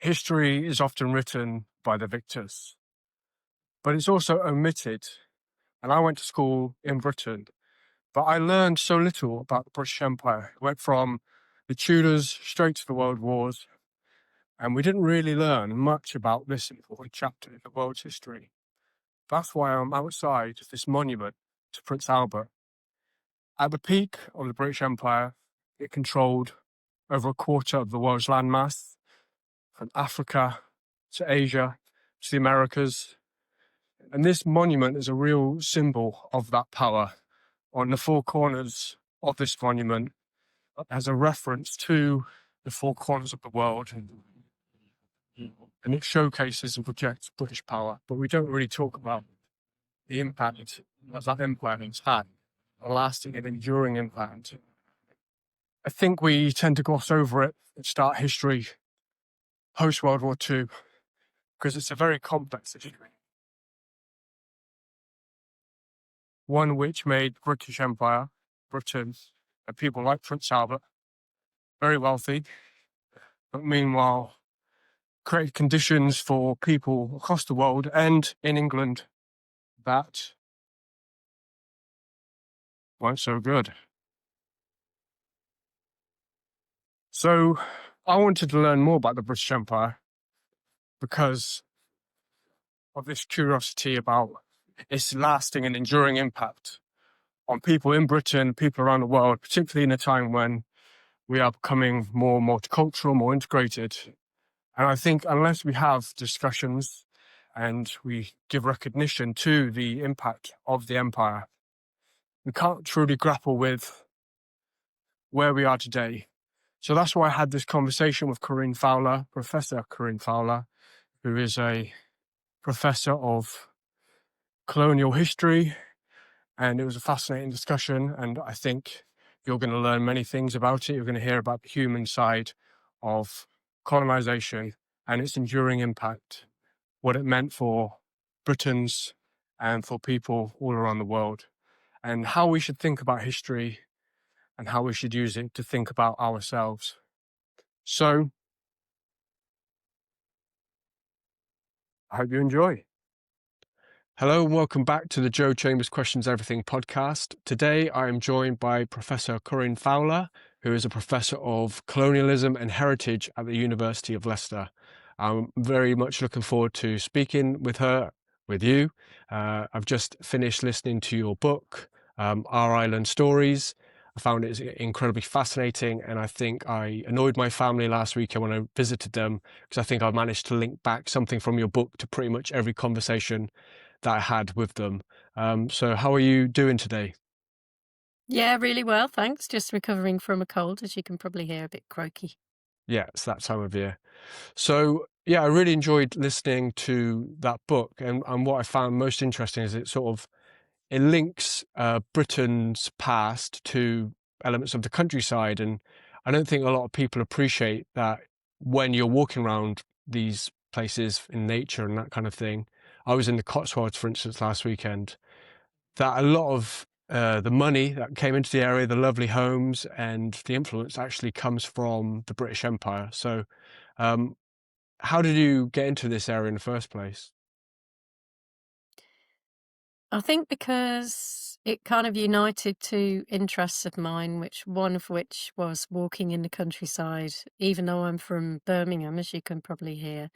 History is often written by the victors, but it's also omitted. And I went to school in Britain, but I learned so little about the British Empire. It went from the Tudors straight to the World Wars, and we didn't really learn much about this important chapter in the world's history. That's why I'm outside this monument to Prince Albert. At the peak of the British Empire, it controlled over a quarter of the world's landmass, from Africa to Asia to the Americas. And this monument is a real symbol of that power. On the four corners of this monument has a reference to the four corners of the world. And it showcases and projects British power. But we don't really talk about the impact that empire has had, a lasting and enduring impact. I think we tend to gloss over it and start history post-World War II because it's a very complex history. One which made the British Empire, Britain, and people like Prince Albert very wealthy, but meanwhile created conditions for people across the world and in England that weren't so good. So I wanted to learn more about the British Empire because of this curiosity about its lasting and enduring impact on people in Britain, people around the world, particularly in a time when we are becoming more multicultural, more integrated. And I think unless we have discussions and we give recognition to the impact of the empire, we can't truly grapple with where we are today. So that's why I had this conversation with Corinne Fowler, Professor Corinne Fowler, who is a professor of colonial history. And it was a fascinating discussion. And I think you're going to learn many things about it. You're going to hear about the human side of colonization and its enduring impact, what it meant for Britons and for people all around the world, and how we should think about history and how we should use it to think about ourselves. So I hope you enjoy. Hello and welcome back to the Joe Chambers Questions Everything podcast. Today I am joined by Professor Corinne Fowler, who is a professor of colonialism and heritage at the University of Leicester. I'm very much looking forward to speaking with her, with you. I've just finished listening to your book, Our Island Stories. I found it incredibly fascinating, and I think I annoyed my family last weekend when I visited them because I think I managed to link back something from your book to pretty much every conversation that I had with them. So how are you doing today? Yeah, really well, thanks. Just recovering from a cold, as you can probably hear, a bit croaky. Yeah, it's that time of year. So yeah, I really enjoyed listening to that book, and what I found most interesting is it links Britain's past to elements of the countryside, and I don't think a lot of people appreciate that when you're walking around these places in nature and that kind of thing. I was in the Cotswolds, for instance, last weekend, that a lot of the money that came into the area, the lovely homes and the influence actually comes from the British Empire. So um, how did you get into this area in the first place? I think because it kind of united two interests of mine, which one of which was walking in the countryside, even though I'm from Birmingham, as you can probably hear,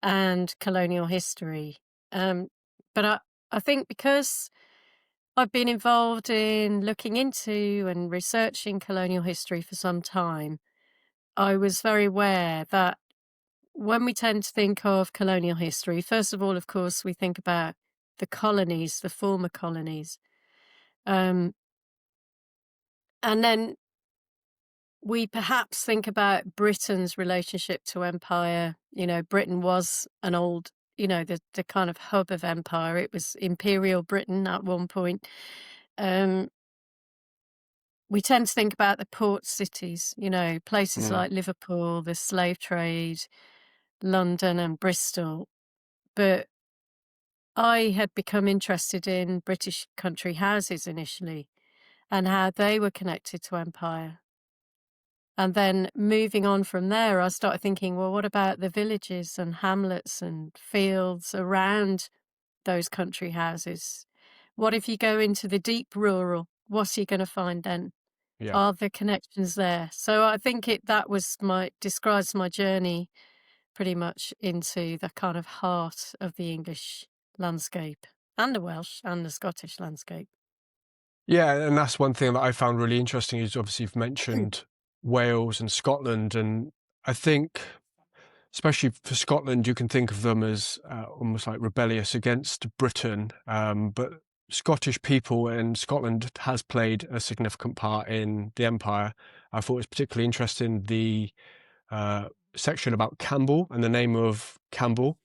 and colonial history. But I think because I've been involved in looking into and researching colonial history for some time, I was very aware that when we tend to think of colonial history, first of all, of course, we think about the colonies, the former colonies. Um, and then we perhaps think about Britain's relationship to empire. You know, Britain was an old, the kind of hub of empire. It was Imperial Britain at one point. Um, we tend to think about the port cities, places Mm. like Liverpool, the slave trade, London and Bristol. But I had become interested in British country houses initially and how they were connected to empire. And then moving on from there, I started thinking, well, what about the villages and hamlets and fields around those country houses? What if you go into the deep rural? What's you going to find then? Yeah. Are the connections there? So I think that was describes my journey pretty much into the kind of heart of the English landscape and the Welsh and the Scottish landscape. Yeah, and that's one thing that I found really interesting is obviously you've mentioned Wales and Scotland, and I think especially for Scotland, you can think of them as almost like rebellious against Britain. But Scottish people in Scotland has played a significant part in the empire. I thought it was particularly interesting the section about Campbell and the name of Campbell.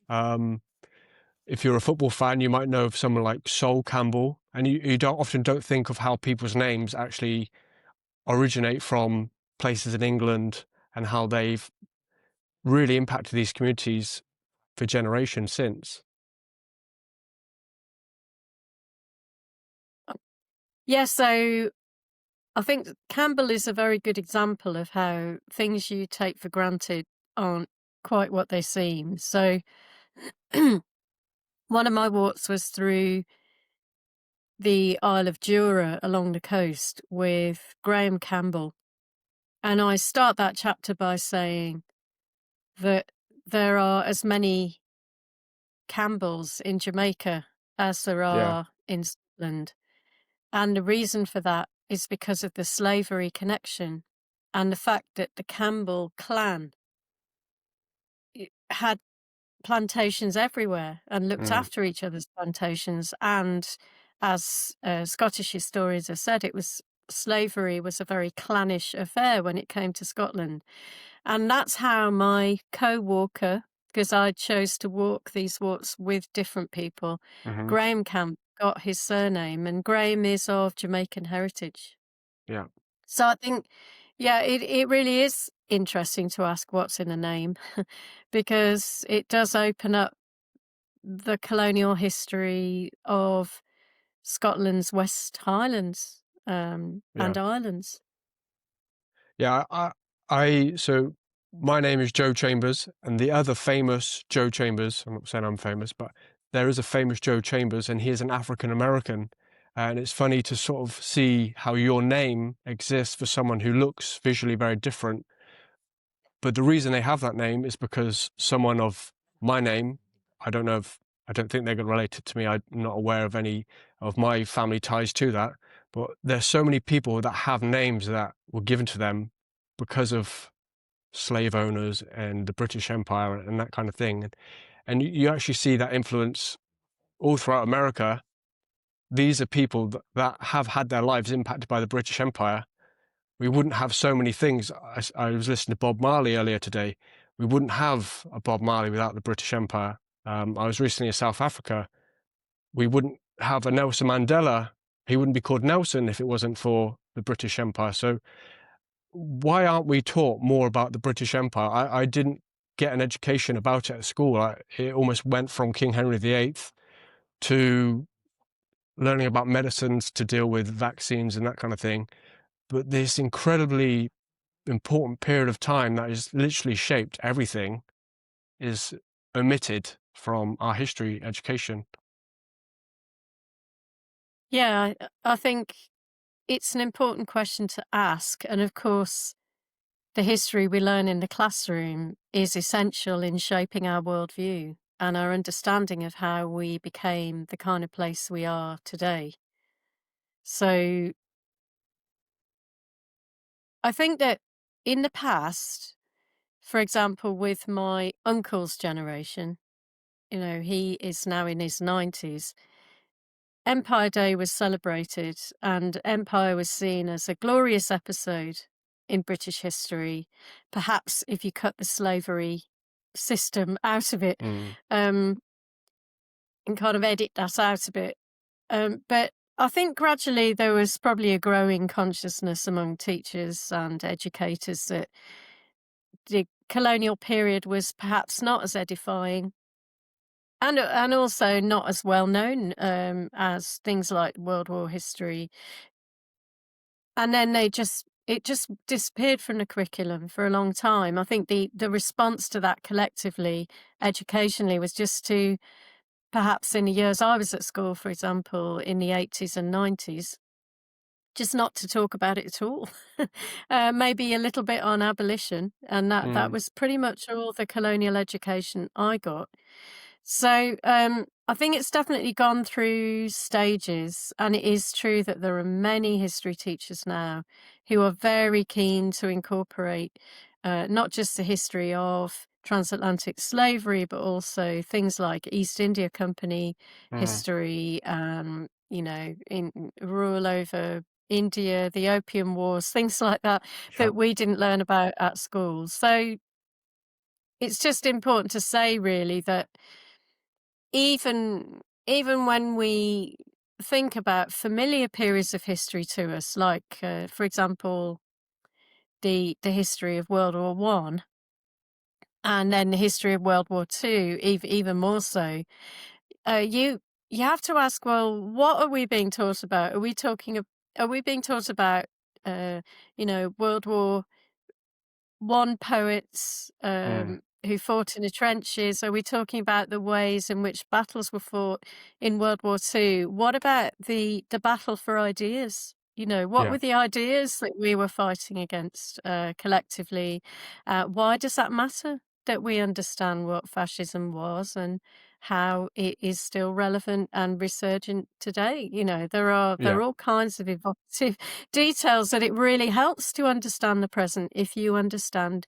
If you're a football fan, you might know of someone like Sol Campbell, and you don't think of how people's names actually originate from places in England and how they've really impacted these communities for generations since. Yeah, so I think Campbell is a very good example of how things you take for granted aren't quite what they seem. So one of my walks was through the Isle of Jura along the coast with Graham Campbell. And I start that chapter by saying that there are as many Campbells in Jamaica as there Yeah. are in Scotland. And the reason for that is because of the slavery connection and the fact that the Campbell clan had plantations everywhere and looked Mm. after each other's plantations. And as Scottish historians have said, slavery was a very clannish affair when it came to Scotland. And that's how my co-walker, because I chose to walk these walks with different people, Hmm. Graham Camp got his surname, and Graham is of Jamaican heritage. Yeah. So I think, yeah, it really is interesting to ask what's in a name because it does open up the colonial history of Scotland's West Highlands and Yeah. islands. Yeah. So my name is Joe Chambers, and the other famous Joe Chambers, I'm not saying I'm famous, but there is a famous Joe Chambers, and he is an African American. And it's funny to sort of see how your name exists for someone who looks visually very different. But the reason they have that name is because someone of my name, I don't know if, I don't think they're going to relate it to me. I'm not aware of any of my family ties to that. But there's so many people that have names that were given to them because of slave owners and the British Empire and that kind of thing. And you actually see that influence all throughout America. These are people that have had their lives impacted by the British Empire. We wouldn't have so many things. I was listening to Bob Marley earlier today. We wouldn't have a Bob Marley without the British Empire. I was recently in South Africa. We wouldn't have a Nelson Mandela. He wouldn't be called Nelson if it wasn't for the British Empire. So why aren't we taught more about the British Empire? I didn't get an education about it at school. It almost went from King Henry VIII to learning about medicines to deal with vaccines and that kind of thing. But this incredibly important period of time that has literally shaped everything is omitted from our history education. Yeah, I think it's an important question to ask. And of course, the history we learn in the classroom is essential in shaping our worldview and our understanding of how we became the kind of place we are today. So I think that in the past, for example, with my uncle's generation, he is now in his 90s. Empire Day was celebrated, and Empire was seen as a glorious episode in British history. Perhaps if you cut the slavery system out of it, Mm. um, and kind of edit that out a bit. But I think gradually there was probably a growing consciousness among teachers and educators that the colonial period was perhaps not as edifying and also not as well known as things like World War history. And then they just it just disappeared from the curriculum for a long time. I think the response to that collectively, educationally, was just to perhaps in the years I was at school, for example, in the 80s and 90s, just not to talk about it at all. Maybe a little bit on abolition, and that Mm, was pretty much all the colonial education I got. So, I think it's definitely gone through stages, and it is true that there are many history teachers now who are very keen to incorporate not just the history of transatlantic slavery, but also things like East India Company mm, history, in rule over India, the Opium Wars, things like that, yeah, that we didn't learn about at school. So it's just important to say, really, that even when we think about familiar periods of history to us, like, for example, the history of World War One, and then the history of World War Two, even more so, you have to ask, well, what are we being taught about? Are we being taught about, uh, World War One poets mm, who fought in the trenches? Are we talking about the ways in which battles were fought in World War Two? What about the battle for ideas? What yeah, were the ideas that we were fighting against collectively? Why does that matter that we understand what fascism was and how it is still relevant and resurgent today? There yeah, are all kinds of evocative details that it really helps to understand the present if you understand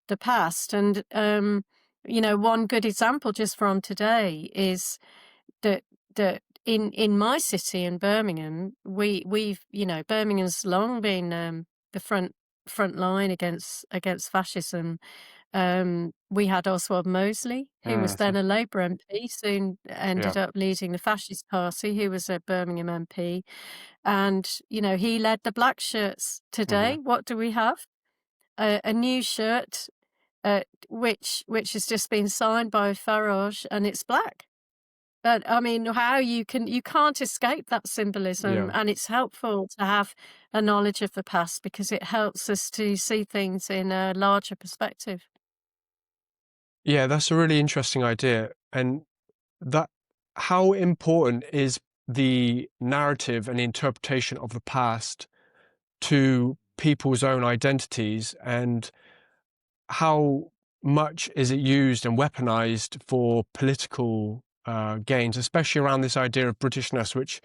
the past. And one good example just from today is that in my city in Birmingham, we've Birmingham's long been the front line against fascism. We had Oswald Mosley, who was then mhm, a Labour MP, soon yeah, ended up leading the Fascist Party, who was a Birmingham MP. And, he led the black shirts. mhm. Today, what do we have? A new shirt, which has just been signed by Farage, and it's black. But, I mean, you can't escape that symbolism, Yeah. and it's helpful to have a knowledge of the past because it helps us to see things in a larger perspective. Yeah, that's a really interesting idea. And that how important is the narrative and the interpretation of the past to people's own identities, and how much is it used and weaponized for political gains, especially around this idea of Britishness, which,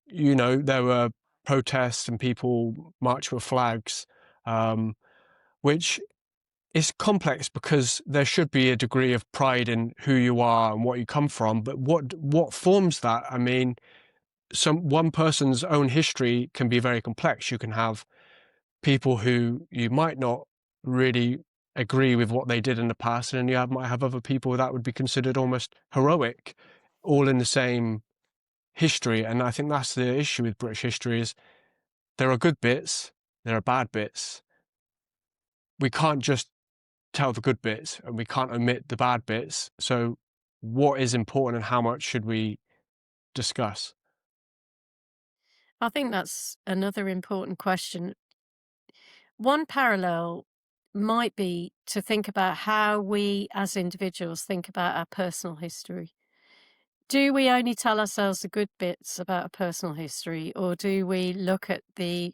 there were protests and people marched with flags, um, which is complex because there should be a degree of pride in who you are and what you come from. But what forms that? I mean, one person's own history can be very complex. You can have people who you might not really agree with what they did in the past, and then might have other people that would be considered almost heroic, all in the same history. And I think that's the issue with British history: is there are good bits, there are bad bits. We can't just tell the good bits and we can't omit the bad bits. So what is important and how much should we discuss? I think that's another important question. One parallel might be to think about how we as individuals think about our personal history. Do we only tell ourselves the good bits about a personal history, or do we look at the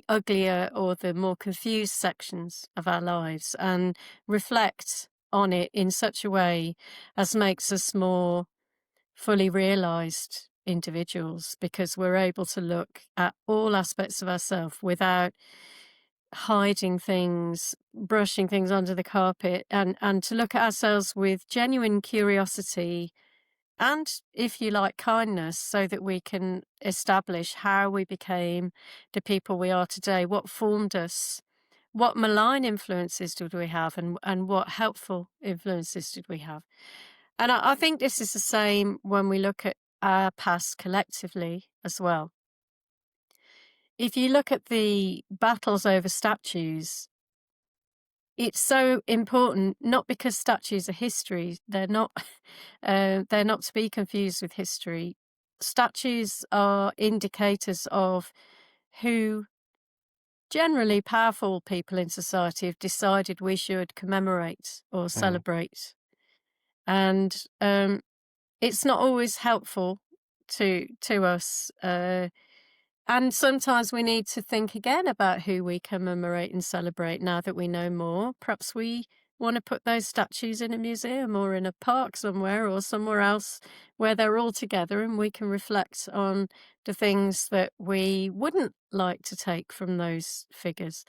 uglier or the more confused sections of our lives and reflect on it in such a way as makes us more fully realized individuals because we're able to look at all aspects of ourselves without hiding things, brushing things under the carpet, and to look at ourselves with genuine curiosity and, if you like, kindness, so that we can establish how we became the people we are today, what formed us, what malign influences did we have, and what helpful influences did we have. And I think this is the same when we look at our past collectively as well. If you look at the battles over statues, it's so important, not because statues are history, they're not, they're not to be confused with history. Statues are indicators of who generally powerful people in society have decided we should commemorate or celebrate. And it's not always helpful to us. And sometimes we need to think again about who we commemorate and celebrate now that we know more. Perhaps we want to put those statues in a museum or in a park somewhere or somewhere else where they're all together and we can reflect on the things that we wouldn't like to take from those figures.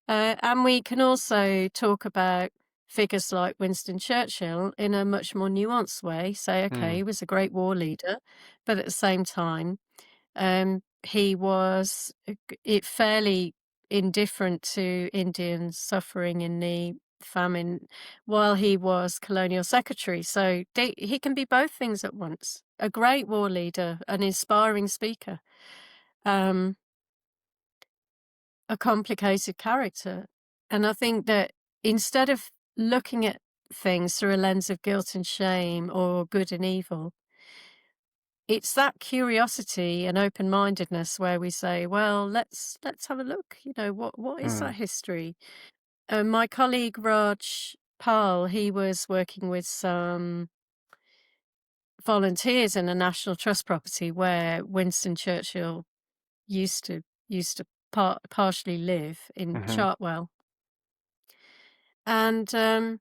And we can also talk about figures like Winston Churchill in a much more nuanced way. Say, okay, he was a great war leader, but at the same time, he was fairly indifferent to Indians suffering in the famine while he was colonial secretary. So he can be both things at once. A great war leader, an inspiring speaker, um, a complicated character. And I think that instead of looking at things through a lens of guilt and shame or good and evil, it's that curiosity and open-mindedness where we say, well, let's have a look. What is that history? My colleague Raj Pal, he was working with some volunteers in a National Trust property where Winston Churchill used to partially live in Chartwell, and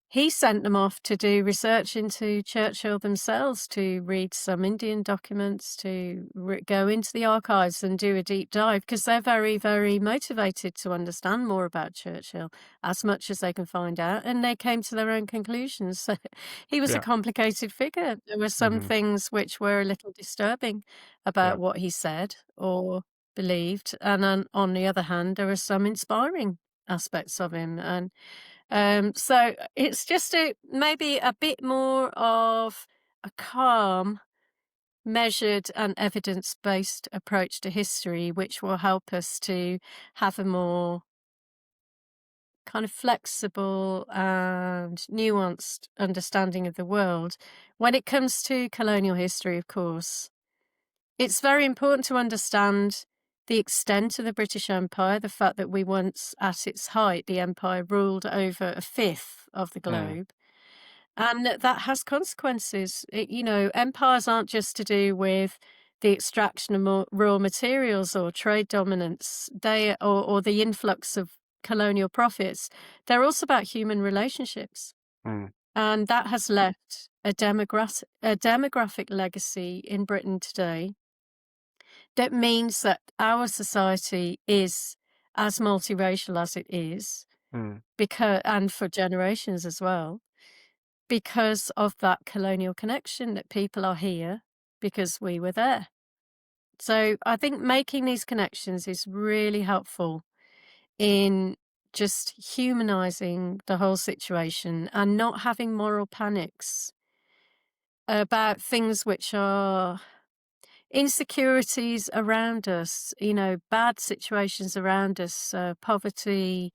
he sent them off to do research into Churchill themselves, to read some Indian documents, to go into the archives and do a deep dive, because they're very, very motivated to understand more about Churchill as much as they can find out. And they came to their own conclusions. So he was a Yeah. complicated figure. There were some things which were a little disturbing about what he said or believed. And on the other hand, there were some inspiring aspects of him. And so it's just maybe a bit more of a calm, measured and evidence-based approach to history, which will help us to have a more kind of flexible and nuanced understanding of the world. When it comes to colonial history, of course, it's very important to understand the extent of the British Empire, the fact that we once, at its height, the empire ruled over a fifth of the globe, and that has consequences. Empires aren't just to do with the extraction of raw materials or trade dominance, or the influx of colonial profits. They're also about human relationships, and that has left a demographic legacy in Britain today that means that our society is as multiracial as it is, and for generations as well, because of that colonial connection, that people are here because we were there. So I think making these connections is really helpful in just humanizing the whole situation and not having moral panics about things which are insecurities around us, bad situations around us, poverty,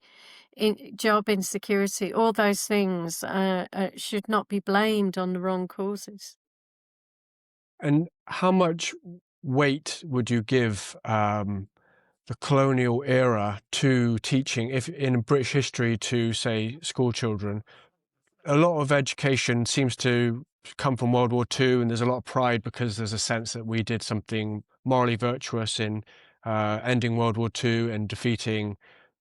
job insecurity, all those things should not be blamed on the wrong causes. And how much weight would you give the colonial era to teaching, if in British history, to say school children? A lot of education seems to come from World War II, and there's a lot of pride because there's a sense that we did something morally virtuous in ending World War II and defeating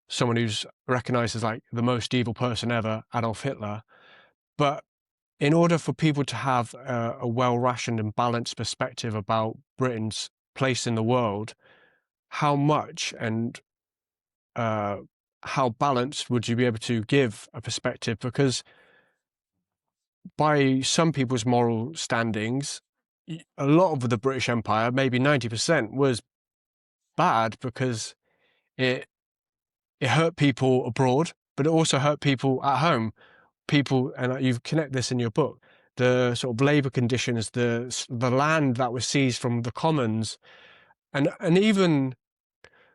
someone who's recognized as like the most evil person ever, Adolf Hitler. But in order for people to have a well-rationed and balanced perspective about Britain's place in the world, how much and how balanced would you be able to give a perspective? Because by some people's moral standings, a lot of the British Empire, maybe 90%, was bad because it hurt people abroad, but it also hurt people at home. People, and you connect this in your book, the sort of labour conditions, the land that was seized from the commons, and even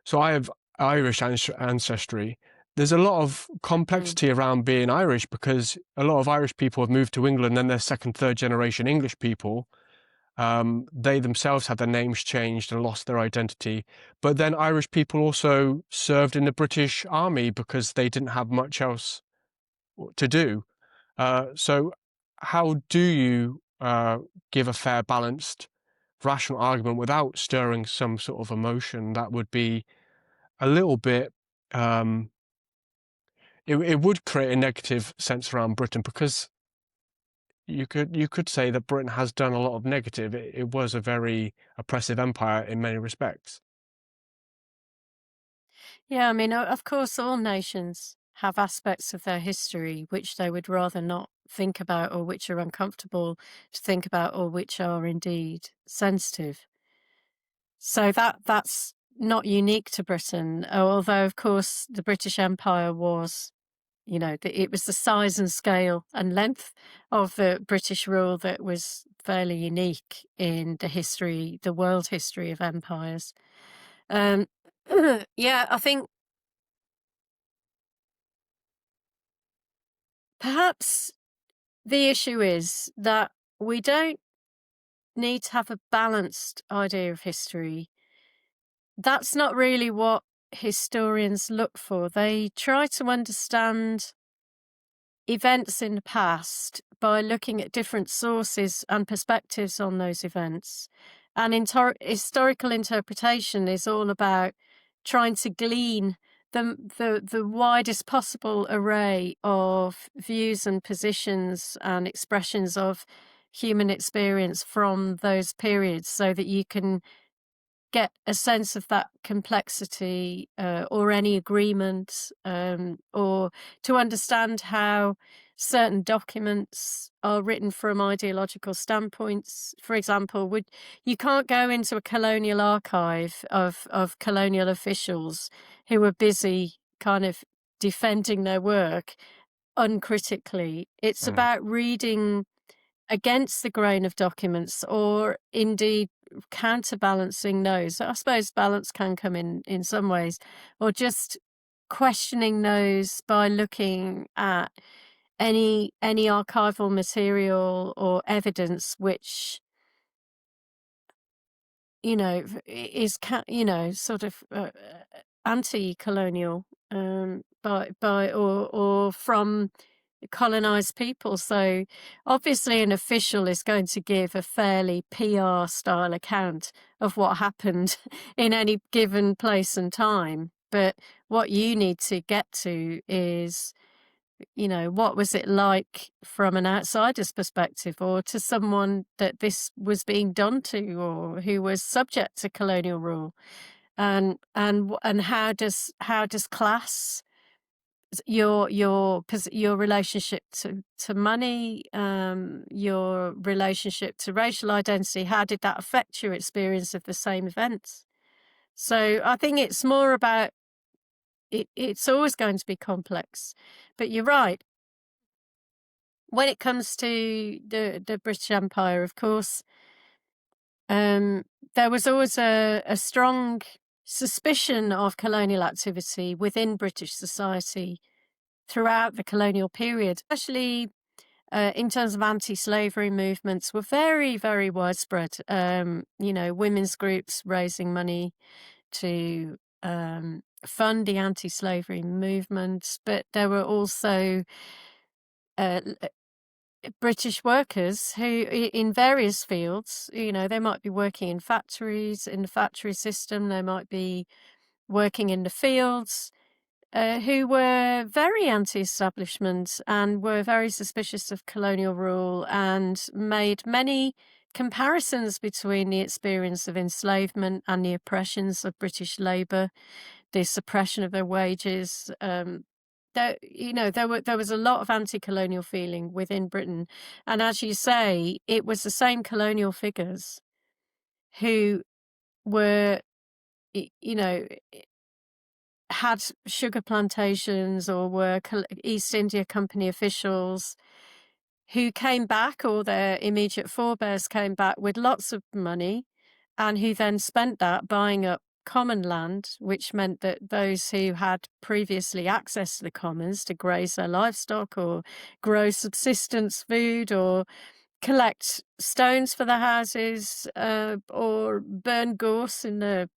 so, I have Irish ancestry. There's a lot of complexity around being Irish because a lot of Irish people have moved to England, and they're second, third generation English people. They themselves had their names changed and lost their identity. But then Irish people also served in the British Army because they didn't have much else to do. So how do you give a fair, balanced, rational argument without stirring some sort of emotion that would be a little bit it would create a negative sense around Britain, because you could say that Britain has done a lot of negative. It was a very oppressive empire in many respects. Yeah, I mean, of course, all nations have aspects of their history which they would rather not think about, or which are uncomfortable to think about, or which are indeed sensitive. So that's not unique to Britain, although, of course, the British Empire was, it was the size and scale and length of the British rule that was fairly unique in the world history of empires. Um, yeah, I think perhaps the issue is that we don't need to have a balanced idea of history. That's not really what historians look for. They try to understand events in the past by looking at different sources and perspectives on those events. And historical interpretation is all about trying to glean the widest possible array of views and positions and expressions of human experience from those periods, so that you can get a sense of that complexity, or any agreement, or to understand how certain documents are written from ideological standpoints. For example, you can't go into a colonial archive of colonial officials who were busy kind of defending their work uncritically. It's Mm. about reading against the grain of documents, or indeed counterbalancing those. I suppose balance can come in some ways, or just questioning those by looking at any archival material or evidence which is sort of anti-colonial, by or from colonized people. So obviously an official is going to give a fairly PR style account of what happened in any given place and time. But what you need to get to is, what was it like from an outsider's perspective, or to someone that this was being done to, or who was subject to colonial rule, and how does class, your relationship to money, your relationship to racial identity, how did that affect your experience of the same events? So I think it's more about it's always going to be complex. But you're right. When it comes to the British Empire, of course, there was always a strong suspicion of colonial activity within British society throughout the colonial period, especially in terms of anti-slavery movements, were very, very widespread. Women's groups raising money to fund the anti-slavery movement, but there were also uh, British workers who, in various fields, they might be working in factories, in the factory system, they might be working in the fields, who were very anti-establishment and were very suspicious of colonial rule, and made many comparisons between the experience of enslavement and the oppressions of British labour, the suppression of their wages. There was a lot of anti-colonial feeling within Britain, and as you say, it was the same colonial figures who were, you know, had sugar plantations, or were East India Company officials who came back, or their immediate forebears came back with lots of money, and who then spent that buying up common land, which meant that those who had previously access to the commons to graze their livestock or grow subsistence food or collect stones for the houses, or burn gorse in the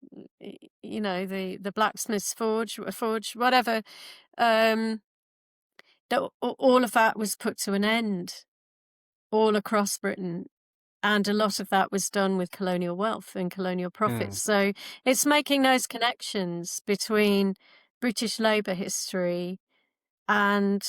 blacksmith's forge, whatever. Um, all of that was put to an end all across Britain. And a lot of that was done with colonial wealth and colonial Mm. profits. So it's making those connections between British Labour history and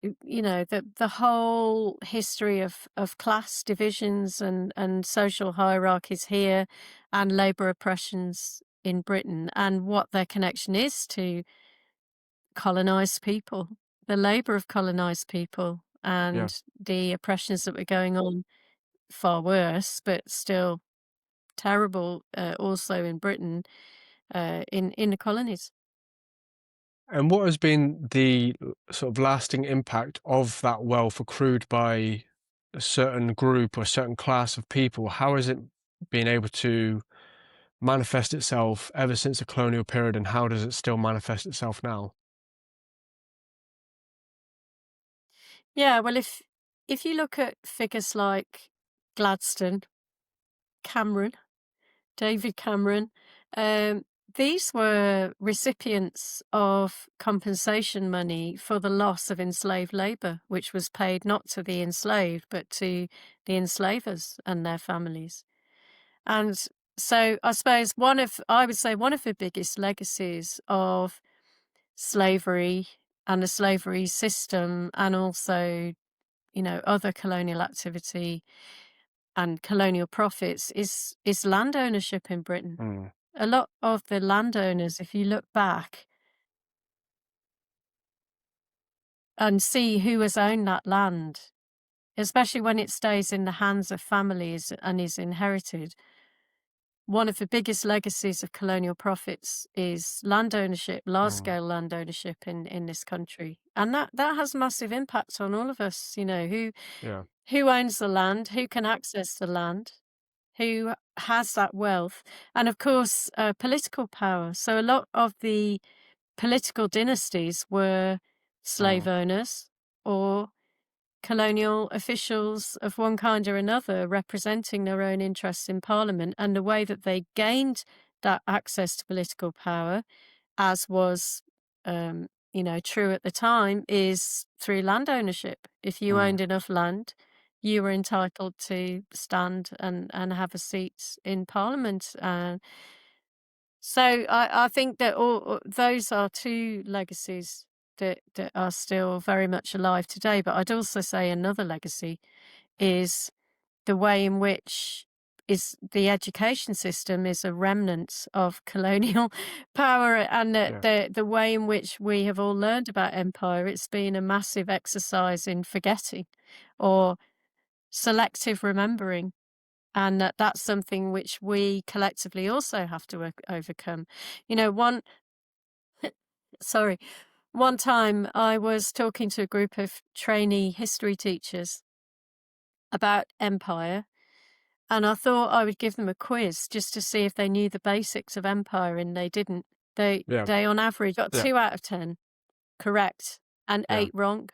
the whole history of class divisions and social hierarchies here and labour oppressions in Britain, and what their connection is to colonised people, the labour of colonised people, Yeah. and the oppressions that were going on, far worse, but still terrible, also in Britain, in the colonies. And what has been the sort of lasting impact of that wealth accrued by a certain group or a certain class of people? How has it been able to manifest itself ever since the colonial period, and how does it still manifest itself now? Yeah, well, if you look at figures like Gladstone, Cameron, David Cameron, um, these were recipients of compensation money for the loss of enslaved labour, which was paid not to the enslaved, but to the enslavers and their families. And so I suppose I would say one of the biggest legacies of slavery and the slavery system, and also, other colonial activity and colonial profits, is land ownership in Britain. Mm. A lot of the landowners, if you look back and see who has owned that land, especially when it stays in the hands of families and is inherited, one of the biggest legacies of colonial profits is land ownership, large Mm. scale land ownership in this country. And that has massive impact on all of us, Yeah. who owns the land, who can access the land, who has that wealth, and of course, political power. So a lot of the political dynasties were slave Mm. owners or colonial officials of one kind or another representing their own interests in Parliament, and the way that they gained that access to political power, as was true at the time, is through land ownership. If you Mm. owned enough land, you were entitled to stand and have a seat in Parliament. So I think that all those are two legacies that are still very much alive today. But I'd also say another legacy is the way in which is the education system is a remnant of colonial power, and Yeah. the way in which we have all learned about empire. It's been a massive exercise in forgetting or selective remembering. And that's something which we collectively also have to overcome. One sorry, one time I was talking to a group of trainee history teachers about empire, and I thought I would give them a quiz just to see if they knew the basics of empire, and they didn't. They Yeah. they on average got Yeah. 2 out of 10 correct and Yeah. 8 wrong.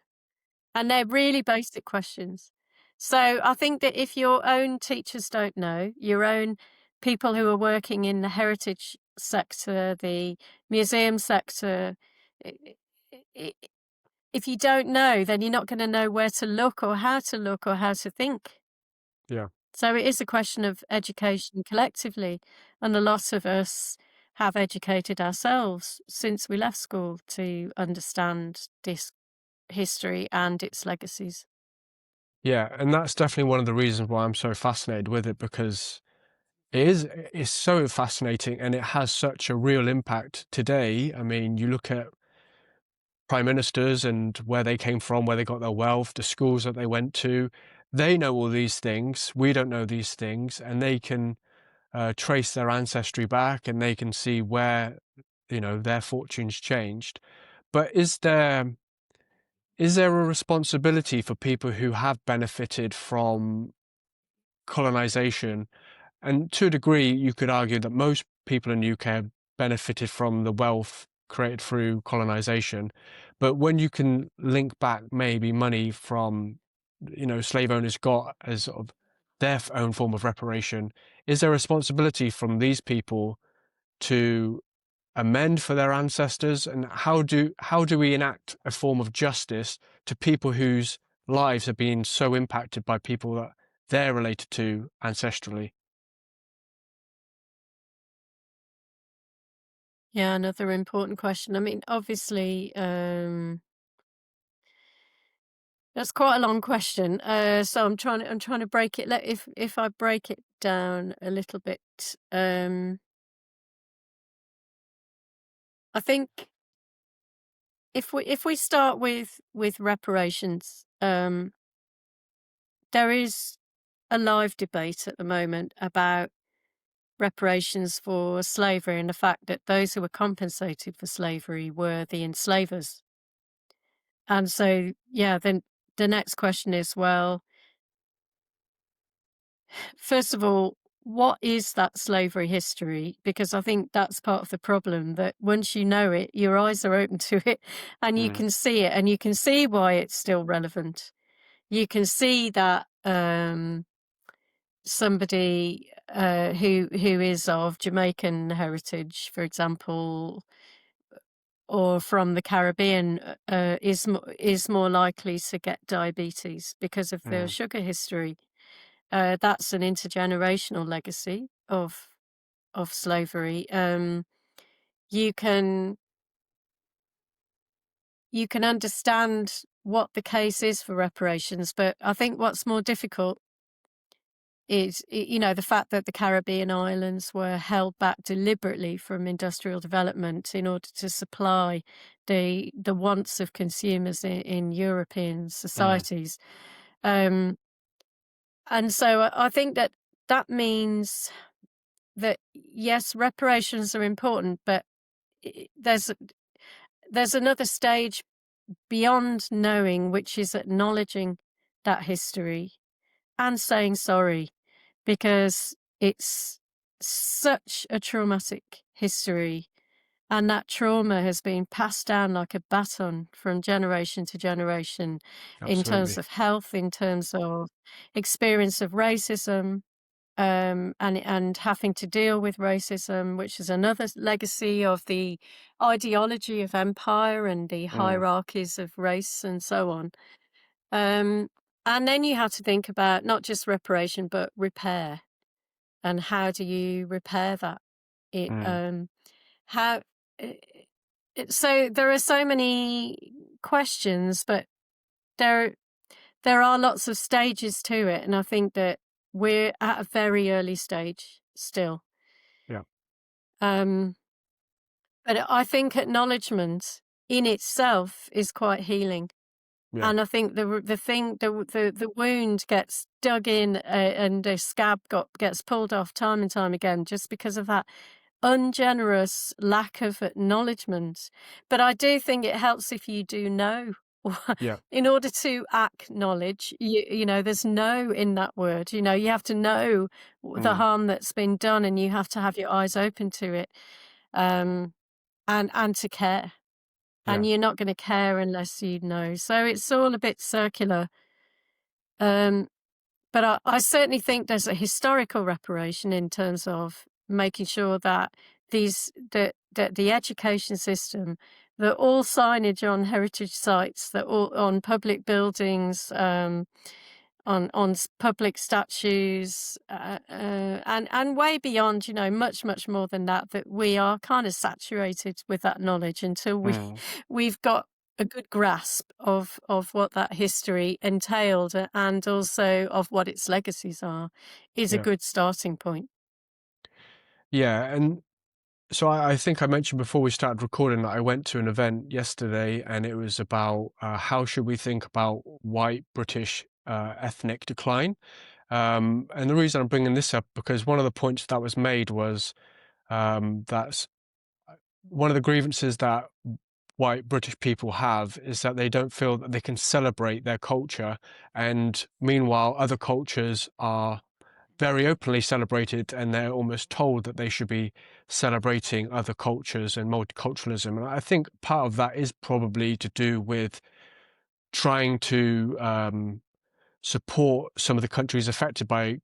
And they're really basic questions. So I think that if your own teachers don't know, your own people who are working in the heritage sector, the museum sector, i- i- if you don't know, then you're not going to know where to look or how to look or how to think. Yeah. So it is a question of education collectively. And a lot of us have educated ourselves since we left school to understand this history and its legacies. Yeah. And that's definitely one of the reasons why I'm so fascinated with it, because it's so fascinating and it has such a real impact today. I mean, you look at prime ministers and where they came from, where they got their wealth, the schools that they went to. They know all these things. We don't know these things, and they can trace their ancestry back, and they can see where their fortunes changed. But is there a responsibility for people who have benefited from colonization? And to a degree, you could argue that most people in the UK have benefited from the wealth created through colonization. But when you can link back maybe money from slave owners got as sort of their own form of reparation, is there a responsibility from these people to amend for their ancestors? And how do we enact a form of justice to people whose lives have been so impacted by people that they're related to ancestrally? Yeah, another important question. I mean, obviously, that's quite a long question. So I'm trying to break it. If I break it down a little bit, I think if we start with reparations, there is a live debate at the moment about reparations for slavery and the fact that those who were compensated for slavery were the enslavers. And so, yeah, then the next question is, well, first of all, what is that slavery history? Because I think that's part of the problem, that once you know it, your eyes are open to it and you Mm, can see it and you can see why it's still relevant. You can see that somebody who is of Jamaican heritage, for example, or from the Caribbean, is more likely to get diabetes because of their mm, sugar history. That's an intergenerational legacy of slavery. You can you can understand what the case is for reparations, but I think what's more difficult is, the fact that the Caribbean islands were held back deliberately from industrial development in order to supply the wants of consumers in European mm, societies. Um, and so I think that means that, yes, reparations are important, but I there's another stage beyond knowing, which is acknowledging that history and saying sorry, because it's such a traumatic history, and that trauma has been passed down like a baton from generation to generation in terms absolutely. of health, in terms of experience of racism, and having to deal with racism, which is another legacy of the ideology of empire and the Mm, hierarchies of race and so on. Um, and then you have to think about not just reparation, but repair. And how do you repair that? It mm, how so there are so many questions, but there there are lots of stages to it, and I think that we're at a very early stage still. yeah, Um, but I think acknowledgement in itself is quite healing. yeah, And I think the wound gets dug in, and the scab gets pulled off time and time again just because of that ungenerous lack of acknowledgement. But I do think it helps if you do know. yeah, In order to acknowledge, there's no in that word. You have to know the mm, harm that's been done, and you have to have your eyes open to it, um, and to care. yeah, And you're not going to care unless you know. So it's all a bit circular. Um, but I certainly think there's a historical reparation in terms of making sure that that the education system, that all signage on heritage sites, that all on public buildings, on public statues, and way beyond, much more than that. That we are kind of saturated with that knowledge until mm, we've got a good grasp of what that history entailed, and also of what its legacies are, is a yeah, good starting point. yeah. And so I think I mentioned before we started recording that I went to an event yesterday, and it was about how should we think about white British ethnic decline. And the reason I'm bringing this up because one of the points that was made was that's one of the grievances that white British people have is that they don't feel that they can celebrate their culture, and meanwhile other cultures are very openly celebrated, and they're almost told that they should be celebrating other cultures and multiculturalism. And I think part of that is probably to do with trying to support some of the countries affected by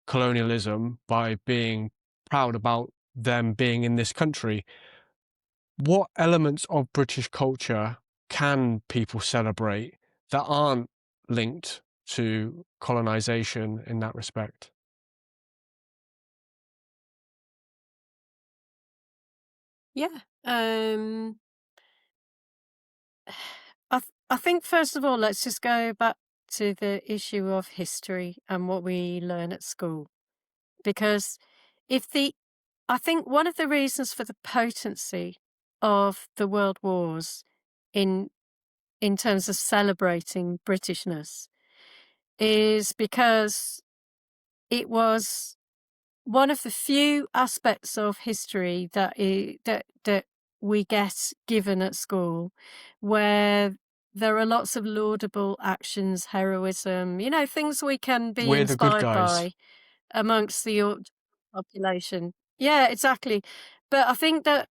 colonialism by being proud about them being in this country. What elements of British culture can people celebrate that aren't linked to colonization in that respect? Yeah. I think first of all, let's just go back to the issue of history and what we learn at school. Because if the I think one of the reasons for the potency of the world wars in in terms of celebrating Britishness is because it was one of the few aspects of history that we get given at school where there are lots of laudable actions, heroism, things we can be We're the good inspired guys. by amongst the population. Yeah, exactly. But I think that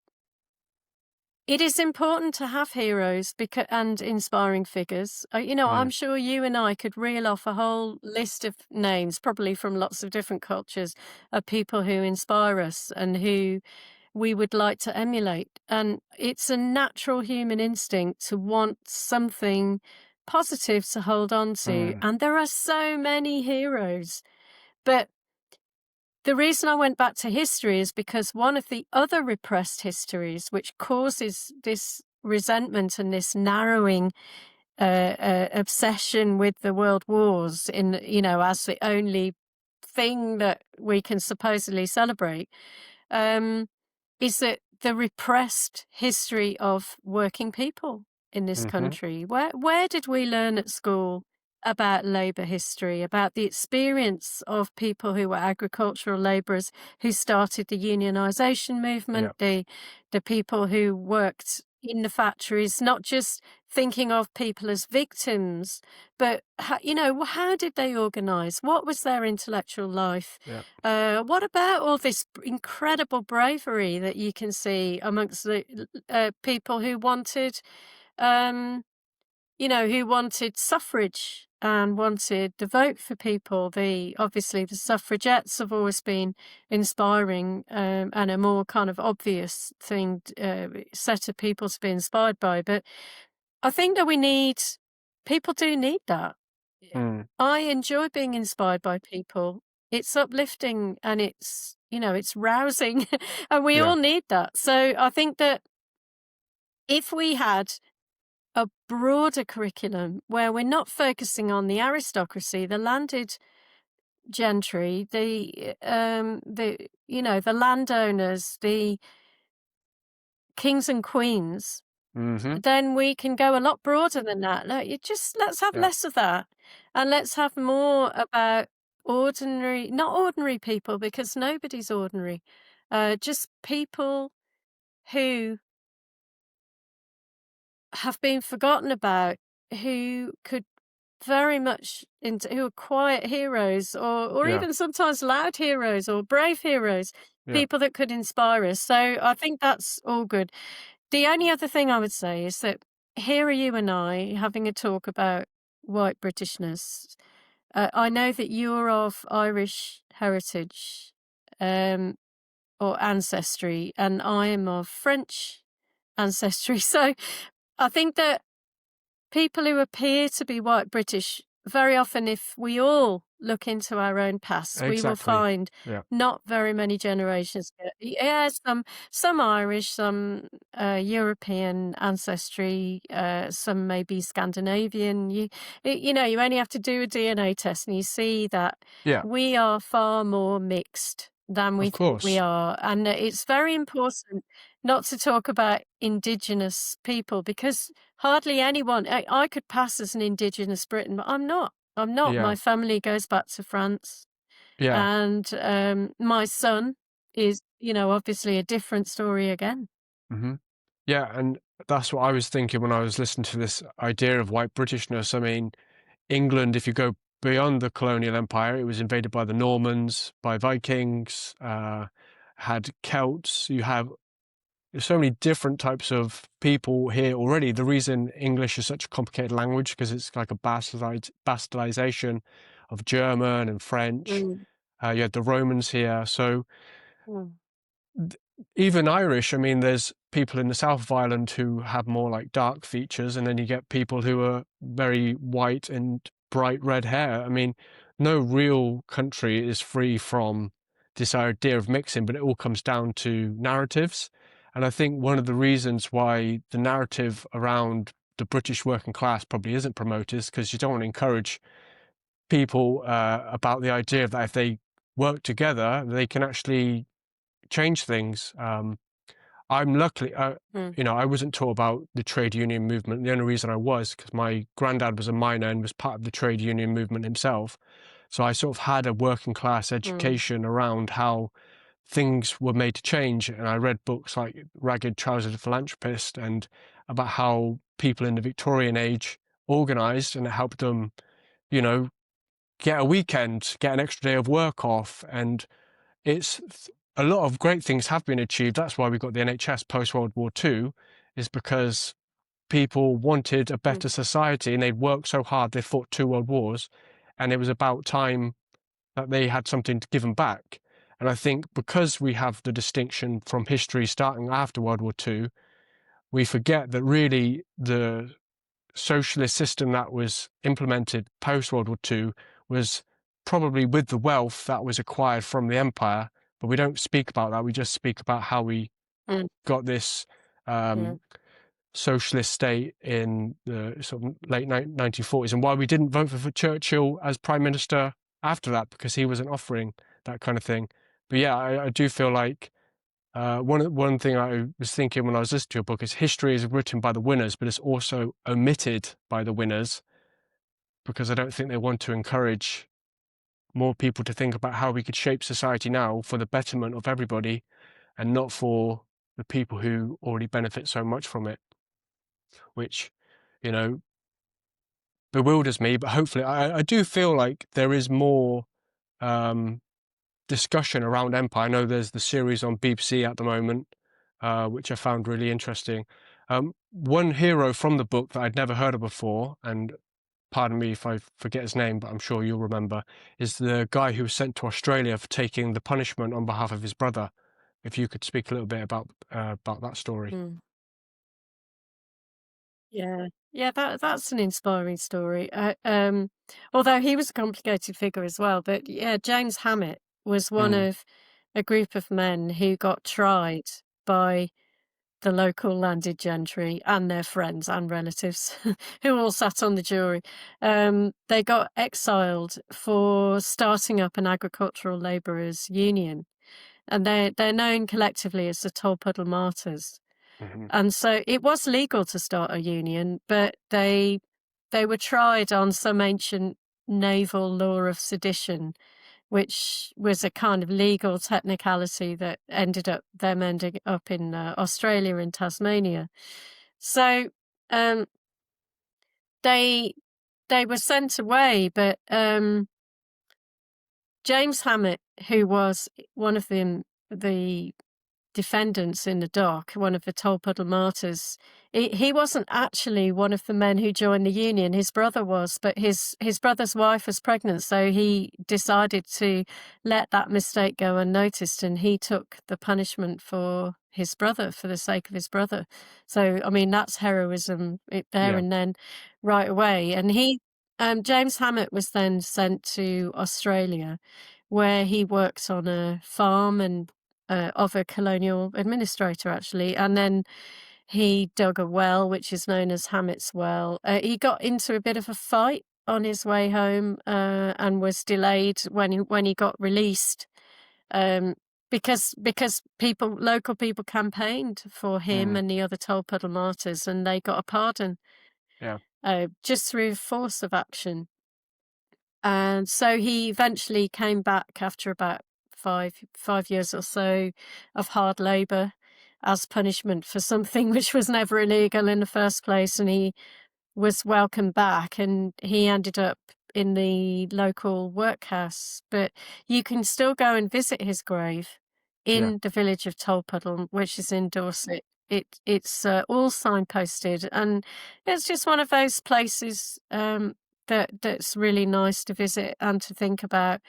it is important to have heroes and inspiring figures. I'm Mm, sure you and I could reel off a whole list of names, probably from lots of different cultures, of people who inspire us and who we would like to emulate. And it's a natural human instinct to want something positive to hold on to. mm, And there are so many heroes. But the reason I went back to history is because one of the other repressed histories, which causes this resentment and this narrowing obsession with the world wars as the only thing that we can supposedly celebrate, um, is that the repressed history of working people in this mhm, country. Where did we learn at school about labour history, about the experience of people who were agricultural labourers who started the unionisation yeah, movement, the people who worked in the factories, not just thinking of people as victims, but how did they organise? What was their intellectual life? yeah, What about all this incredible bravery that you can see amongst the people um, who wanted suffrage and wanted the vote for people? Obviously the suffragettes have always been inspiring, and a more kind of obvious thing, set of people to be inspired by. But I think that people do need that. mm, I enjoy being inspired by people. It's uplifting and it's rousing and we yeah, all need that. So I think that if we had a broader curriculum where we're not focusing on the aristocracy, the landed gentry, the landowners, the kings and queens, mhm, then we can go a lot broader than that. Let's have yeah, less of that, and let's have more about not ordinary people, because nobody's ordinary. Just people who have been forgotten about, who could very much who are quiet heroes, or yeah, even sometimes loud heroes or brave heroes, yeah, people that could inspire us. So I think that's all good. The only other thing I would say is that here are you and I having a talk about white Britishness. I know that you're of Irish heritage, um, or ancestry, and I am of French ancestry. So I think that people who appear to be white British, very often, if we all look into our own past, we will exactly. find Yeah, not very many generations ago. Yeah, some Irish, some European ancestry, some maybe Scandinavian. You only have to do a DNA test and you see that yeah, we are far more mixed than we of think we course. are. And it's very important not to talk about indigenous people, because hardly anyone I could pass as an indigenous Briton, but I'm not. I'm not. Yeah, My family goes back to France, yeah, and, my son is, obviously a different story again. mhm. Yeah, and that's what I was thinking when I was listening to this idea of white Britishness. I mean, England, if you go beyond the colonial empire, it was invaded by the Normans, by Vikings, had Celts. You have there's so many different types of people here already. The reason English is such a complicated language because it's like a bastardization of German and French. Mm, You had the Romans here, so mm, even Irish. I mean, there's people in the south of Ireland who have more like dark features, and then you get people who are very white and bright red hair. I mean, no real country is free from this idea of mixing, but it all comes down to narratives. And I think one of the reasons why the narrative around the British working class probably isn't promoted is because you don't want to encourage people about the idea that if they work together, they can actually change things. I'm luckily, mm, I wasn't taught about the trade union movement. The only reason I was because my granddad was a miner and was part of the trade union movement himself. So I sort of had a working class mm, education around how things were made to change. And I read books like Ragged Trousered Philanthropist and about how people in the Victorian age organized, and it helped them, you know, get a weekend, get an extra day of work off. And it's a lot of great things have been achieved. That's why we got the NHS post World War II, is because people wanted a better mm, society and they'd worked so hard. They fought 2 world wars, and it was about time that they had something to give them back. And I think because we have the distinction from history starting after World War II, we forget that really the socialist system that was implemented post World War II was probably with the wealth that was acquired from the empire, but we don't speak about that. We just speak about how we mm, got this yeah. socialist state in the sort of late 1940s, and why we didn't vote for Churchill as prime minister after that, because he wasn't offering that kind of thing. But yeah, I do feel like one thing I was thinking when I was listening to your book is history is written by the winners, but it's also omitted by the winners, because I don't think they want to encourage more people to think about how we could shape society now for the betterment of everybody and not for the people who already benefit so much from it, which, you know, bewilders me. But hopefully, I do feel like there is more um, discussion around empire. I know there's the series on BBC at the moment, which I found really interesting. One hero from the book that I'd never heard of before, and pardon me if I forget his name, but I'm sure you'll remember, is the guy who was sent to Australia for taking the punishment on behalf of his brother. If you could speak a little bit about that story. Mm. Yeah. Yeah, that's an inspiring story. Although he was a complicated figure as well, but yeah, James Hammett was one Mm, of a group of men who got tried by the local landed gentry and their friends and relatives who all sat on the jury. They got exiled for starting up an agricultural labourers union, and they're known collectively as the Tolpuddle Martyrs. hmm And so it was legal to start a union, but they were tried on some ancient naval law of sedition, which was a kind of legal technicality that ending up in Australia and Tasmania. So um, they they were sent away, but James Hammett, who was one of the defendants in the dock, one of the Tolpuddle Martyrs, he wasn't actually one of the men who joined the union. His brother was, but his brother's wife was pregnant, so he decided to let that mistake go unnoticed, and he took the punishment for his brother, for the sake of his brother. So, I mean, that's heroism there Yeah. and then, right away. And James Hammett was then sent to Australia, where he worked on a farm and of a colonial administrator, actually. And then he dug a well, which is known as Hammett's Well. He got into a bit of a fight on his way home and was delayed when he got released um, because local people campaigned for him Mm, and the other Tolpuddle Martyrs, and they got a pardon yeah. just through force of action. And so he eventually came back after about five years or so of hard labour as punishment for something which was never illegal in the first place. And he was welcomed back, and he ended up in the local workhouse. But you can still go and visit his grave Yeah. in the village of Tolpuddle, which is in Dorset. It's all signposted, and it's just one of those places that's really nice to visit and to think about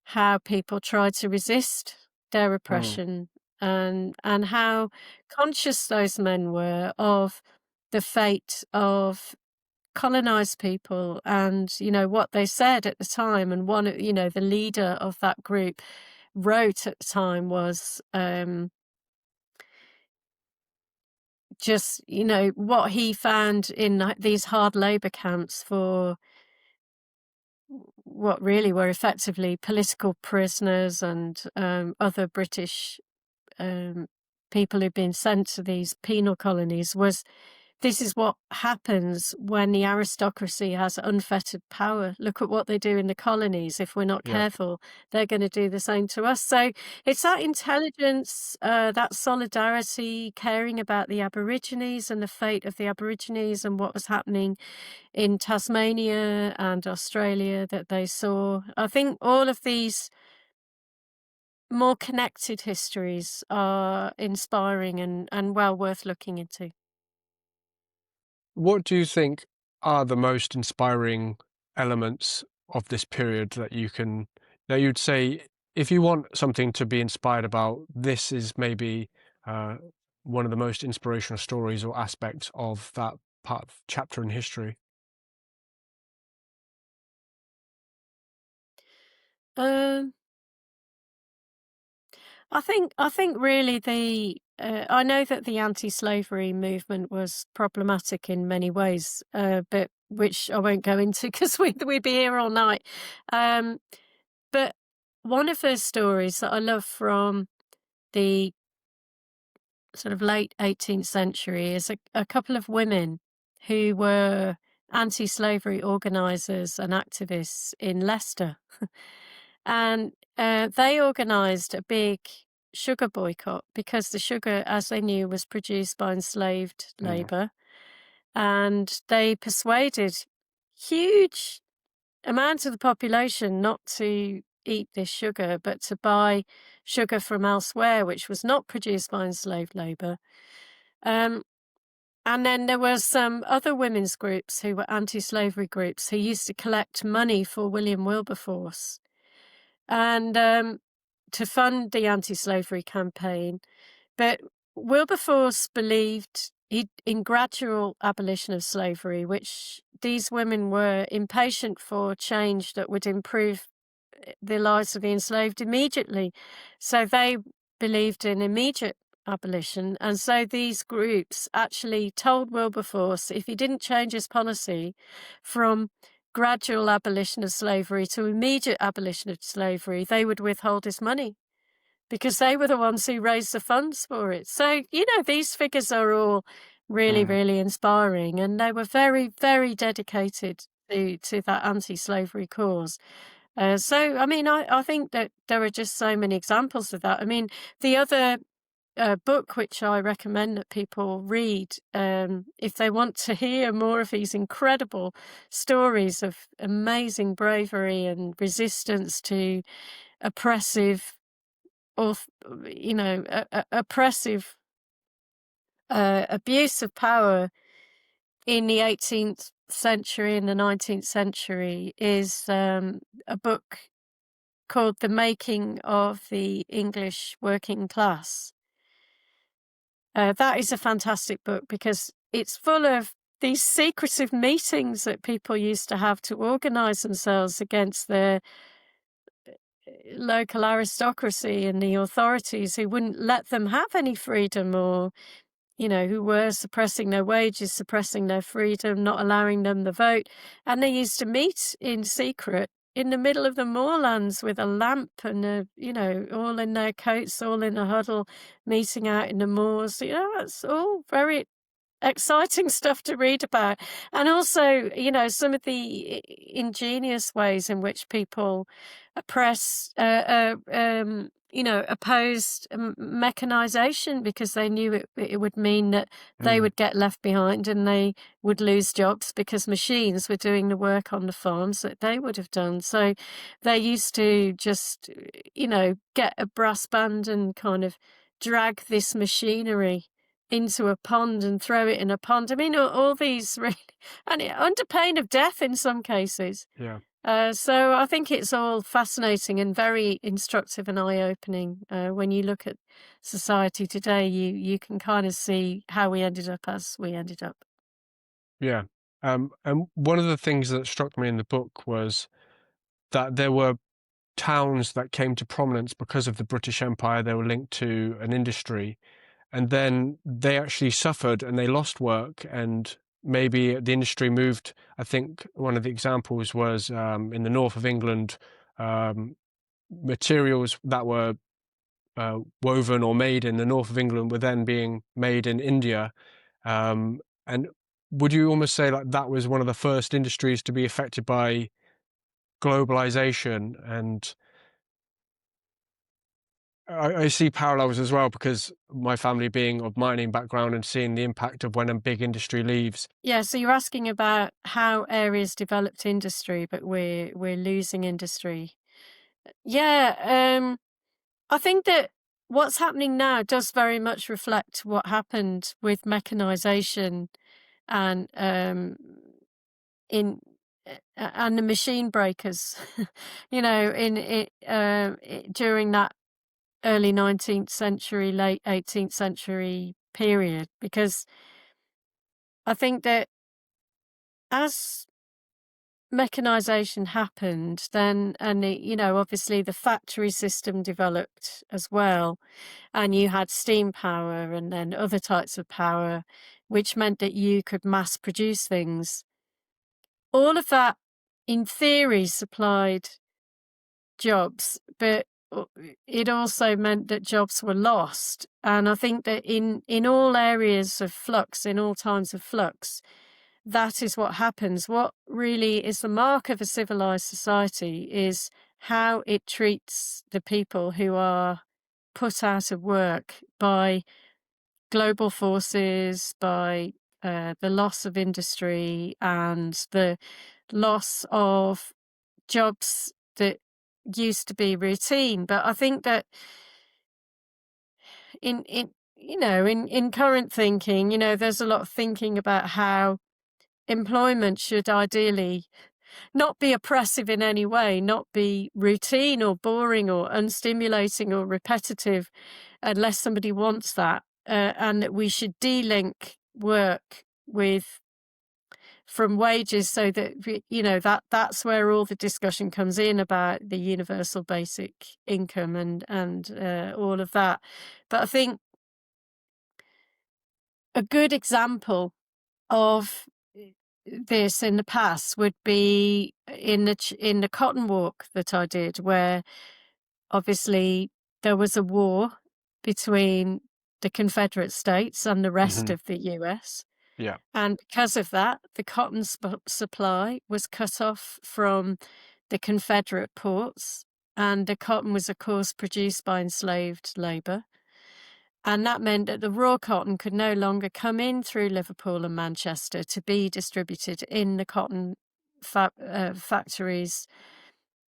how people tried to resist their Mm. oppression, and how conscious those men were of the fate of colonized people, and what they said at the time. And the leader of that group wrote at the time was just what he found in these hard labor camps for what really were effectively political prisoners and other British um, people who'd been sent to these penal colonies. Was This is what happens when the aristocracy has unfettered power. Look at what they do in the colonies. If we're not Yeah. careful, they're going to do the same to us. So it's that intelligence, that solidarity, caring about the Aborigines and the fate of the Aborigines and what was happening in Tasmania and Australia that they saw. I think all of these more connected histories are inspiring and well worth looking into. What do you think are the most inspiring elements of this period that you'd say, if you want something to be inspired about, this is maybe uh, one of the most inspirational stories or aspects of that part of chapter in history? Um, I think really I know that the anti-slavery movement was problematic in many ways, but which I won't go into because we'd be here all night. Um, but one of the stories that I love from the sort of late 18th century is a couple of women who were anti-slavery organisers and activists in Leicester. And they organised a big sugar boycott because the sugar, as they knew, was produced by enslaved Mm. labour. And they persuaded huge amounts of the population not to eat this sugar, but to buy sugar from elsewhere, which was not produced by enslaved labour. Um, and then there were some other women's groups who were anti-slavery groups who used to collect money for William Wilberforce. And to fund the anti-slavery campaign. But Wilberforce believed in gradual abolition of slavery, which these women were impatient for change that would improve the lives of the enslaved immediately. So they believed in immediate abolition. And so these groups actually told Wilberforce if he didn't change his policy from gradual abolition of slavery to immediate abolition of slavery, they would withhold his money because they were the ones who raised the funds for it. So, these figures are all really, Mm. really inspiring, and they were very, very dedicated to that anti-slavery cause. So, I mean, I think that there are just so many examples of that. I mean, the other book which I recommend that people read, if they want to hear more of these incredible stories of amazing bravery and resistance to oppressive, or oppressive abuse of power in the 18th century and the 19th century, is a book called The Making of the English Working Class. That is a fantastic book because it's full of these secretive meetings that people used to have to organise themselves against their local aristocracy and the authorities who wouldn't let them have any freedom, or who were suppressing their wages, suppressing their freedom, not allowing them the vote. And they used to meet in secret in the middle of the moorlands with a lamp and, all in their coats, all in a huddle, meeting out in the moors. It's all very exciting stuff to read about. And also, some of the ingenious ways in which people oppress, opposed mechanization because they knew it would mean that they Mm. would get left behind and they would lose jobs because machines were doing the work on the farms that they would have done. So they used to just, get a brass band and kind of drag this machinery into a pond and throw it in a pond. I mean, all these really, and under pain of death in some cases. Yeah. So I think it's all fascinating and very instructive and eye-opening. When you look at society today, you can kind of see how we ended up as we ended up. Yeah. And one of the things that struck me in the book was that there were towns that came to prominence because of the British Empire. They were linked to an industry, and then they actually suffered and they lost work, and maybe the industry moved. I think one of the examples was in the north of England, um, materials that were woven or made in the north of England were then being made in India. And would you almost say like that was one of the first industries to be affected by globalization? And I see parallels as well because my family being of mining background and seeing the impact of when a big industry leaves. Yeah, so you're asking about how areas developed industry, but we're losing industry. Yeah, I think that what's happening now does very much reflect what happened with mechanization and in and the machine breakers, in it, during that early 19th century, late 18th century period, because I think that as mechanization happened, then, and obviously the factory system developed as well, and you had steam power and then other types of power, which meant that you could mass produce things. All of that, in theory, supplied jobs, but it also meant that jobs were lost. And I think that in all areas of flux, in all times of flux, that is what happens. What really is the mark of a civilized society is how it treats the people who are put out of work by global forces, by the loss of industry and the loss of jobs that used to be routine. But I think that in current thinking, there's a lot of thinking about how employment should ideally not be oppressive in any way, not be routine or boring or unstimulating or repetitive unless somebody wants that, and that we should de-link work with from wages so that that's where all the discussion comes in about the universal basic income and all of that. But I think a good example of this in the past would be in the cotton walk that I did, where obviously there was a war between the Confederate States and the rest Hmm. of the US. Yeah. And because of that, the cotton supply was cut off from the Confederate ports, and the cotton was, of course, produced by enslaved labour. And that meant that the raw cotton could no longer come in through Liverpool and Manchester to be distributed in the cotton factories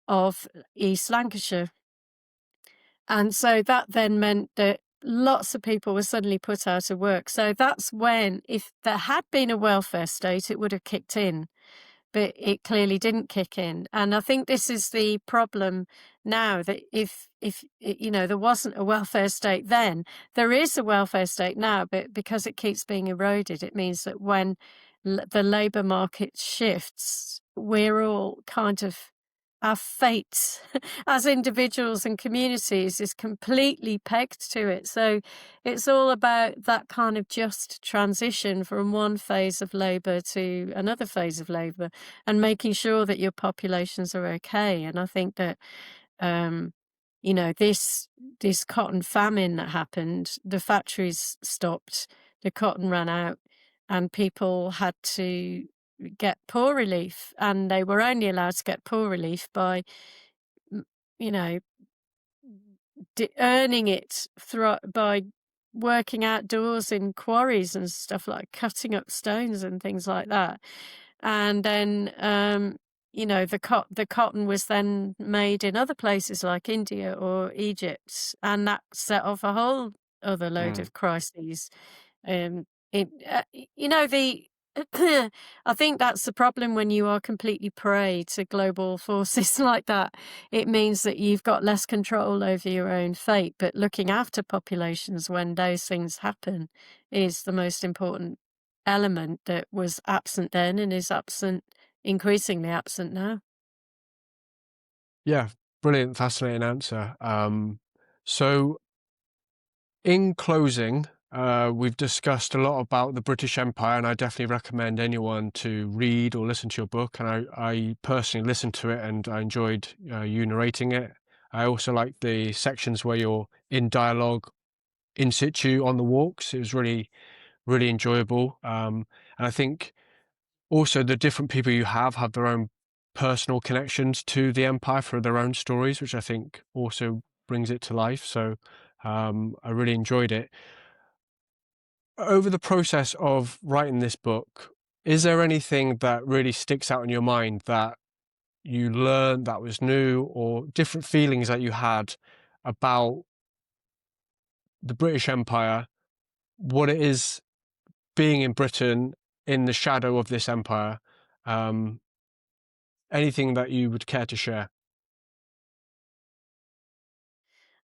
of East Lancashire. And so that then meant that lots of people were suddenly put out of work. So that's when, if there had been a welfare state, it would have kicked in, but it clearly didn't kick in. And I think this is the problem now, that if there wasn't a welfare state then, there is a welfare state now, but because it keeps being eroded, it means that when the labour market shifts, we're all kind of, our fate as individuals and communities is completely pegged to it. So it's all about that kind of just transition from one phase of labour to another phase of labour, and making sure that your populations are okay. And I think that um, this cotton famine that happened, the factories stopped, the cotton ran out, and people had to get poor relief, and they were only allowed to get poor relief by, you know, earning it by working outdoors in quarries and stuff, like cutting up stones and things like that. And then, the cotton was then made in other places like India or Egypt, and that set off a whole other load Mm. of crises. It, the I think that's the problem when you are completely prey to global forces like that. It means that you've got less control over your own fate, but looking after populations when those things happen is the most important element that was absent then and is increasingly absent now. Yeah, brilliant, fascinating answer. So in closing, we've discussed a lot about the British Empire, and I definitely recommend anyone to read or listen to your book. And I personally listened to it, and I enjoyed you narrating it. I also like the sections where you're in dialogue in situ on the walks. It was really, really enjoyable. And I think also the different people you have their own personal connections to the empire for their own stories, which I think also brings it to life. So I really enjoyed it. Over the process of writing this book, is there anything that really sticks out in your mind that you learned that was new, or different feelings that you had about the British Empire, what it is being in Britain in the shadow of this empire? Um, Anything that you would care to share?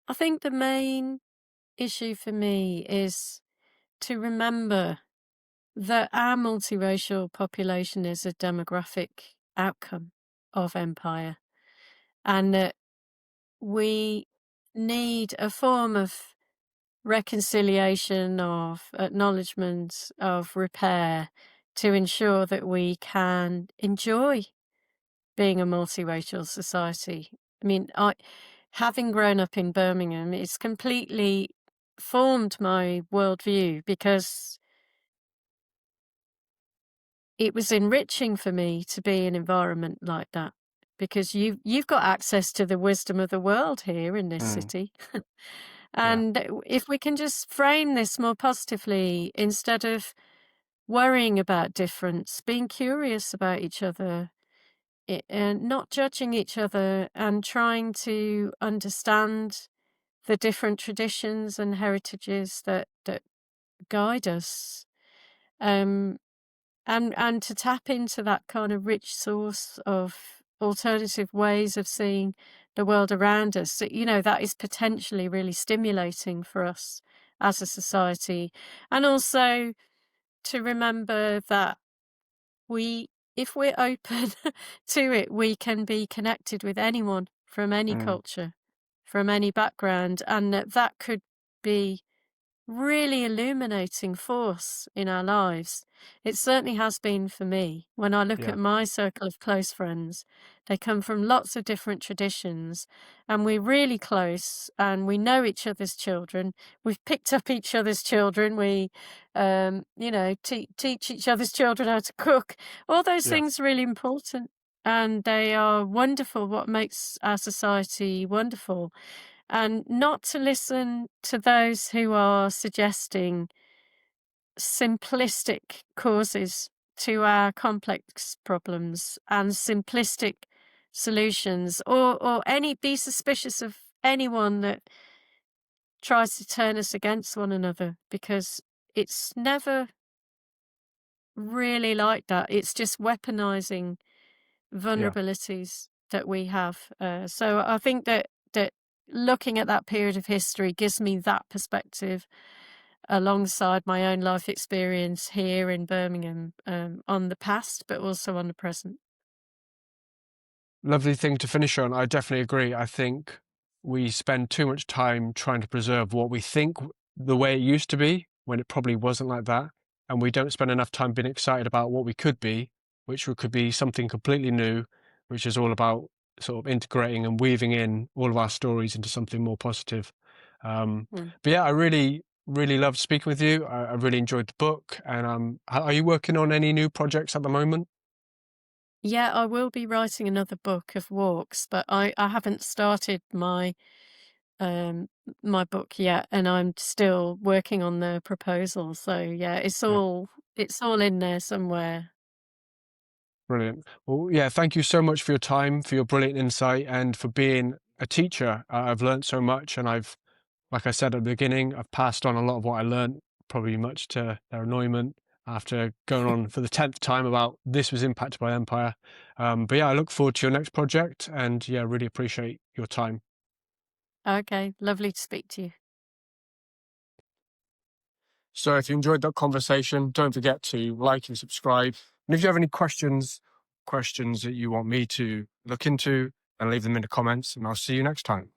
I think the main issue for me is to remember that our multiracial population is a demographic outcome of empire, and that we need a form of reconciliation, of acknowledgement, of repair to ensure that we can enjoy being a multiracial society. I mean, having grown up in Birmingham, it's completely formed my worldview because it was enriching for me to be in an environment like that, because you've got access to the wisdom of the world here in this Mm, city. yeah, And if we can just frame this more positively, instead of worrying about difference, being curious about each other, and not judging each other, and trying to understand the different traditions and heritages that guide us. Um, and to tap into that kind of rich source of alternative ways of seeing the world around us, that is potentially really stimulating for us as a society. And also to remember that we if we're open to it, we can be connected with anyone from any mm, culture, from any background, and that could be really illuminating force in our lives. It certainly has been for me. When I look yeah, at my circle of close friends, they come from lots of different traditions, and we're really close, and we know each other's children. We've picked up each other's children. We, teach each other's children how to cook. All those yeah, things are really important, and they are wonderful. What makes our society wonderful, and not to listen to those who are suggesting simplistic causes to our complex problems and simplistic solutions, or any be suspicious of anyone that tries to turn us against one another, because it's never really like that. It's just weaponizing yeah. vulnerabilities that we have. So I think that looking at that period of history gives me that perspective alongside my own life experience here in Birmingham, on the past, but also on the present. Lovely thing to finish on. I definitely agree. I think we spend too much time trying to preserve what we think the way it used to be when it probably wasn't like that. And we don't spend enough time being excited about what we could be, which could be something completely new, which is all about sort of integrating and weaving in all of our stories into something more positive. Um, Mm. but yeah, I really, really loved speaking with you. I really enjoyed the book. And are you working on any new projects at the moment? Yeah, I will be writing another book of walks, but I haven't started my my book yet, and I'm still working on the proposal. So yeah, Yeah, it's all in there somewhere. brilliant. Well, yeah, thank you so much for your time, for your brilliant insight, and for being a teacher. I've learned so much, and like I said at the beginning, I've passed on a lot of what I learned, probably much to their annoyment after going on for the 10th time about this was impacted by empire. But yeah, I look forward to your next project, and yeah, really appreciate your time. Okay, lovely to speak to you. So if you enjoyed that conversation, don't forget to like and subscribe. And if you have any questions that you want me to look into, then leave them in the comments, and I'll see you next time.